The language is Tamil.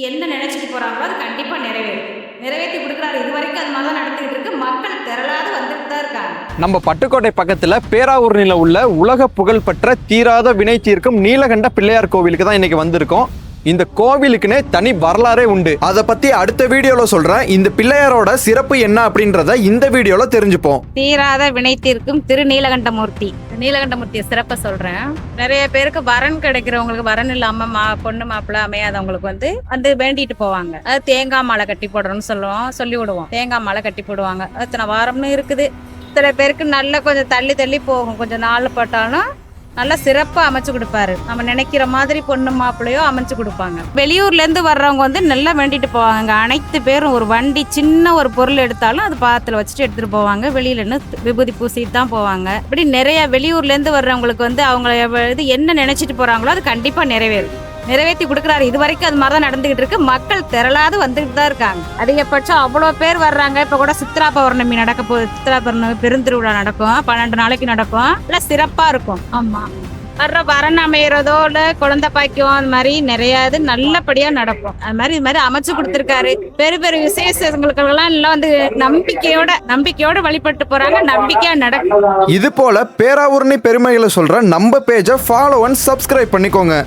என்ன நினைச்சிட்டு போறாங்களோ அது கண்டிப்பா நிறைவேறும். நிறைவேற்றி கொடுக்குறாரு. இது வரைக்கும் அது மாதிரி தான் நடந்துகிட்டு இருக்கு. மக்கள் திரளாது வந்துட்டு தான் இருக்காங்க. நம்ம பட்டுக்கோட்டை பக்கத்துல பேராவூர்னில உள்ள உலக புகழ்பெற்ற தீராத வினை தீர்க்கும் நீலகண்ட பிள்ளையார் கோவிலுக்கு தான் இன்னைக்கு வந்திருக்கோம். இந்த கோவிலுக்குன்னே தனி வரலாறே உண்டு. அதை பத்தி அடுத்த வீடியோல சொல்றேன். இந்த பிள்ளையாரோட சிறப்பு என்ன அப்படின்றத இந்த வீடியோல தெரிஞ்சுப்போம். தீராத வினை தீர்க்கும் திரு நீலகண்டமூர்த்தி. நீலகண்டமூர்த்தியை சிறப்பை சொல்றேன். நிறைய பேருக்கு வரன் கிடைக்கிறவங்களுக்கு, வரன் இல்லாம பொண்ணு மாப்பிள்ள அமையாதவங்களுக்கு வந்து வேண்டிட்டு போவாங்க. அது தேங்காய் மாலை கட்டி போடுறோம்னு சொல்லி விடுவோம். தேங்காய் மாலை கட்டி போடுவாங்க. அத்தனை வாரம்னு இருக்குது. சில பேருக்கு நல்ல கொஞ்சம் தள்ளி போகும். கொஞ்சம் நாள் பட்டாலும் நல்லா சிறப்பா அமைச்சு கொடுப்பாரு. நம்ம நினைக்கிற மாதிரி பொண்ணு மாப்பிள்ளையோ அமைச்சு கொடுப்பாங்க. வெளியூர்ல இருந்து வர்றவங்க நல்லா வேண்டிட்டு போவாங்க. அனைத்து பேரும் ஒரு வண்டி சின்ன ஒரு பொருள் எடுத்தாலும் அது பாத்துல வச்சுட்டு எடுத்துட்டு போவாங்க. வெளியில இருந்து விபூதி பூசிட்டு தான் போவாங்க. இப்படி நிறைய வெளியூர்ல இருந்து வர்றவங்களுக்கு அவங்க இது என்ன நினைச்சிட்டு போறாங்களோ அது கண்டிப்பா நிறைவேறும். நிறைவேற்றி கொடுக்குறாரு. இது வரைக்கும் அது மாதிரி தான் நடந்துகிட்டு இருக்கு. மக்கள் திரளாது வந்துகிட்டு தான் இருக்காங்க. அதிகபட்சம் அவ்வளோ பேர் வர்றாங்க. இப்போ கூட சித்ரா பௌர்ணமி நடக்க போகுது. சித்ரா பௌர்ணமி பெருந்திருவிழா நடக்கும். 12 நாளைக்கு நடக்கும். எல்லாம் சிறப்பா இருக்கும். ஆமா, வர்ற வரன் அமைகிறதோ இல்லை குழந்தை பாய்க்கும், அது மாதிரி நிறைய இது நல்லபடியா நடக்கும். அது மாதிரி அமைச்சு கொடுத்துருக்காரு. பெரிய விசேஷங்களுக்கெல்லாம் எல்லாம் நம்பிக்கையோட வழிபட்டு போறாங்க. நம்பிக்கையா நடக்கும். இது போல பேராவூர்னி பெருமைகளை சொல்ற நம்ம பேஜை ஃபாலோ அண்ட் சப்ஸ்கிரைப் பண்ணிக்கோங்க.